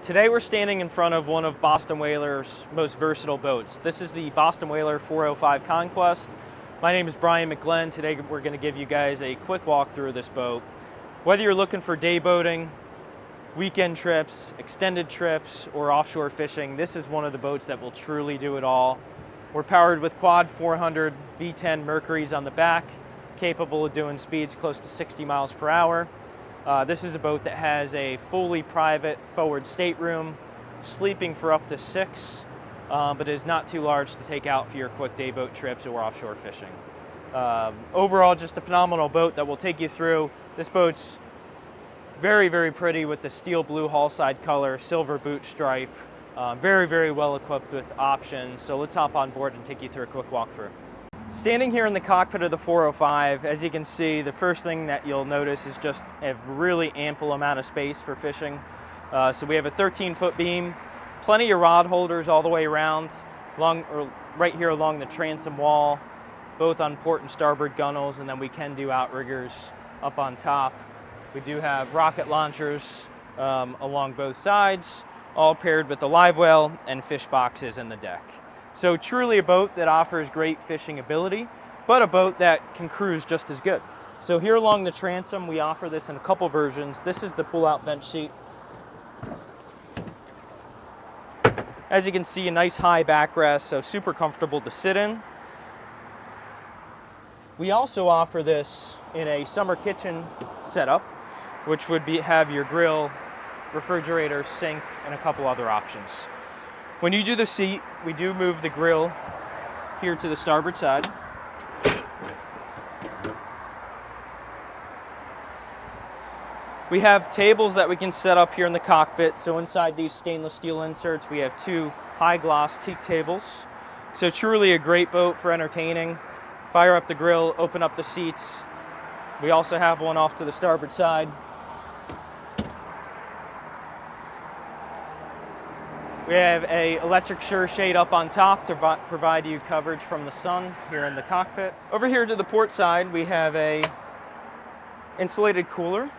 Today we're standing in front of one of Boston Whaler's most versatile boats. This is the Boston Whaler 405 Conquest. My name is Brian McGlenn. Today we're going to give you guys a quick walkthrough of this boat. Whether you're looking for day boating, weekend trips, extended trips, or offshore fishing, this is one of the boats that will truly do it all. We're powered with quad 400 V10 Mercuries on the back, capable of doing speeds close to 60 miles per hour. This is a boat that has a fully private forward stateroom, sleeping for up to 6, but is not too large to take out for your quick day boat trips or offshore fishing. Overall, just a phenomenal boat that will take you through. This boat's very, very pretty with the steel blue hull side color, silver boot stripe, very, very well equipped with options. So let's hop on board and take you through a quick walkthrough. Standing here in the cockpit of the 405, as you can see, the first thing that you'll notice is just a really ample amount of space for fishing. So we have a 13-foot beam, plenty of rod holders all the way around, right here along the transom wall, both on port and starboard gunnels, and then we can do outriggers up on top. We do have rocket launchers along both sides, all paired with the live well and fish boxes in the deck. So truly a boat that offers great fishing ability, but a boat that can cruise just as good. So here along the transom, we offer this in a couple versions. This is the pull-out bench seat. As you can see, a nice high backrest, so super comfortable to sit in. We also offer this in a summer kitchen setup, which would have your grill, refrigerator, sink, and a couple other options. When you do the seat, we do move the grill here to the starboard side. We have tables that we can set up here in the cockpit. So inside these stainless steel inserts, we have 2 high gloss teak tables. So truly a great boat for entertaining. Fire up the grill, open up the seats. We also have one off to the starboard side. We have a electric sure shade up on top to provide you coverage from the sun here in the cockpit. Over here to the port side, we have a insulated cooler.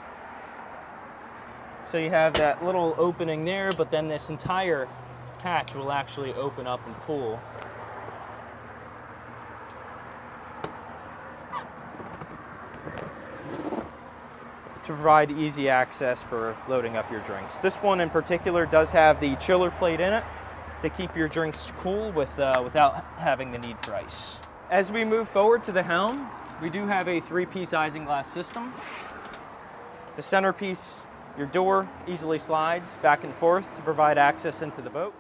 So you have that little opening there, but then this entire hatch will actually open up and pull. To provide easy access for loading up your drinks. This one in particular does have the chiller plate in it to keep your drinks cool without having the need for ice. As we move forward to the helm, we do have a 3-piece isinglass system. The centerpiece, your door, easily slides back and forth to provide access into the boat.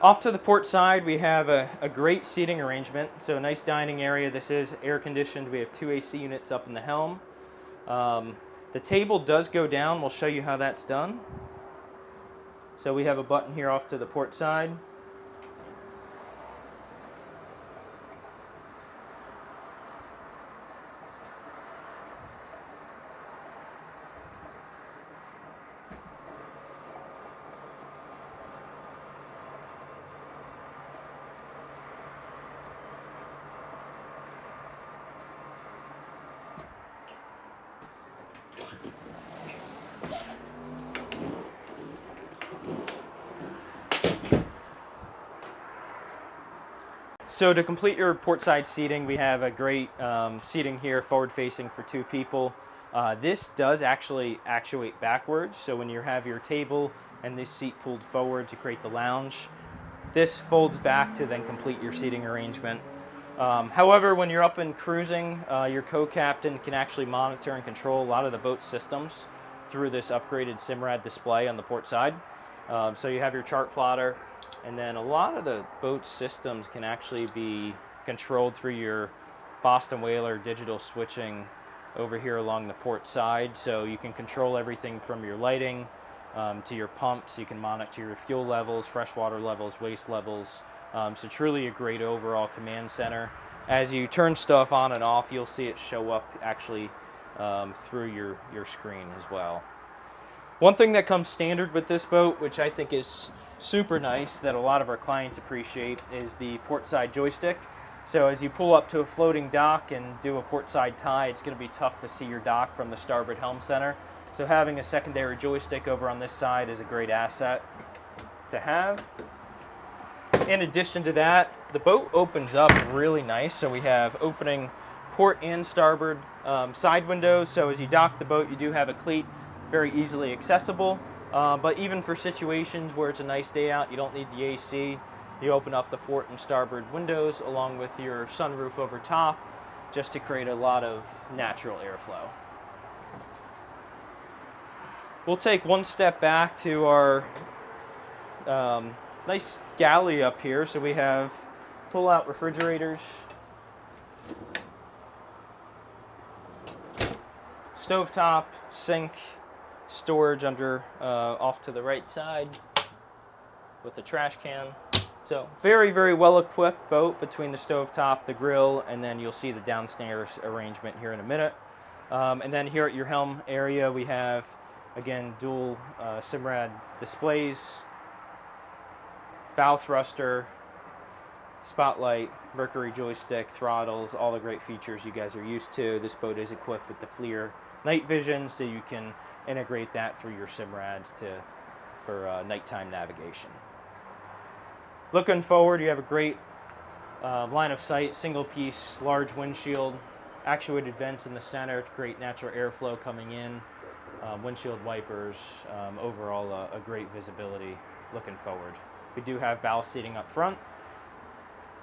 Off to the port side, we have a great seating arrangement. So a nice dining area. This is air conditioned. We have 2 AC units up in the helm. The table does go down. We'll show you how that's done. So we have a button here off to the port side. So to complete your portside seating, we have a great seating here, forward facing for 2 people. This does actually actuate backwards, so when you have your table and this seat pulled forward to create the lounge, this folds back to then complete your seating arrangement. However, when you're up and cruising, your co-captain can actually monitor and control a lot of the boat systems through this upgraded SIMRAD display on the port side. So you have your chart plotter, and then a lot of the boat systems can actually be controlled through your Boston Whaler digital switching over here along the port side. So you can control everything from your lighting to your pumps. You can monitor your fuel levels, freshwater levels, waste levels. So truly a great overall command center. As you turn stuff on and off, you'll see it show up actually through your screen as well. One thing that comes standard with this boat, which I think is super nice, that a lot of our clients appreciate, is the port side joystick. So as you pull up to a floating dock and do a port side tie, it's going to be tough to see your dock from the starboard helm center. So having a secondary joystick over on this side is a great asset to have. In addition to that, the boat opens up really nice. So we have opening port and starboard side windows. So as you dock the boat, you do have a cleat, very easily accessible. But even for situations where it's a nice day out, you don't need the AC, you open up the port and starboard windows along with your sunroof over top just to create a lot of natural airflow. We'll take one step back to our nice galley up here. So we have pull-out refrigerators, stovetop, sink, storage under off to the right side with the trash can. So very, very well equipped boat between the stovetop, the grill, and then you'll see the downstairs arrangement here in a minute. And then here at your helm area, we have, again, dual Simrad displays, bow thruster, spotlight, Mercury joystick, throttles, all the great features you guys are used to. This boat is equipped with the FLIR night vision, so you can integrate that through your Simrads for nighttime navigation. Looking forward, you have a great line of sight, single piece, large windshield, actuated vents in the center, great natural airflow coming in, windshield wipers, overall a great visibility looking forward. We do have ballast seating up front.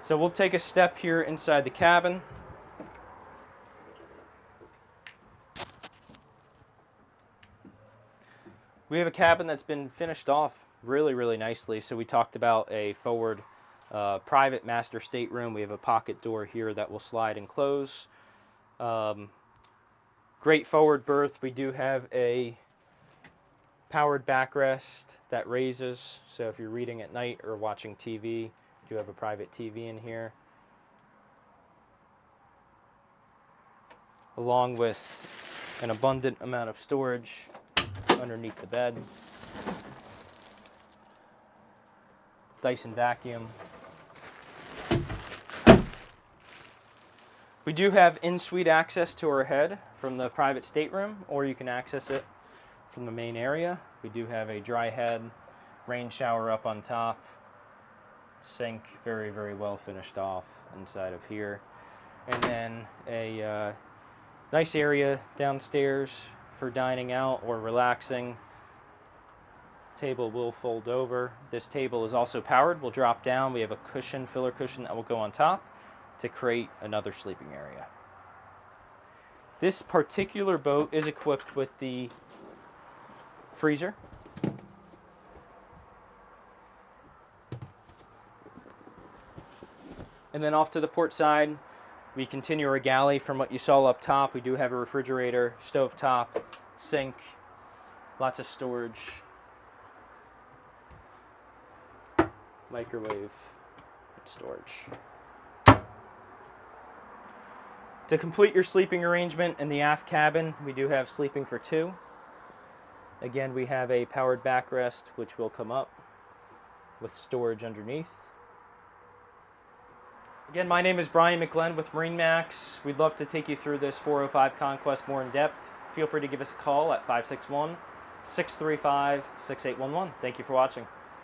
So we'll take a step here inside the cabin. We have a cabin that's been finished off really, really nicely. So we talked about a forward private master stateroom. We have a pocket door here that will slide and close. Great forward berth. We do have a powered backrest that raises. So if you're reading at night or watching TV, you do have a private TV in here. Along with an abundant amount of storage underneath the bed. Dyson vacuum. We do have in-suite access to our head from the private stateroom, or you can access it from the main area. We do have a dry head, rain shower up on top, sink, very, very well finished off inside of here. And then a nice area downstairs for dining out or relaxing. Table will fold over. This table is also powered. We'll drop down. We have a cushion, filler cushion that will go on top to create another sleeping area. This particular boat is equipped with the freezer. And then off to the port side, we continue our galley from what you saw up top. We do have a refrigerator, stovetop, sink, lots of storage, microwave, and storage. To complete your sleeping arrangement in the aft cabin, we do have sleeping for two. Again, we have a powered backrest, which will come up with storage underneath. Again, my name is Brian McGlenn with MarineMax. We'd love to take you through this 405 Conquest more in depth. Feel free to give us a call at 561-635-6811. Thank you for watching.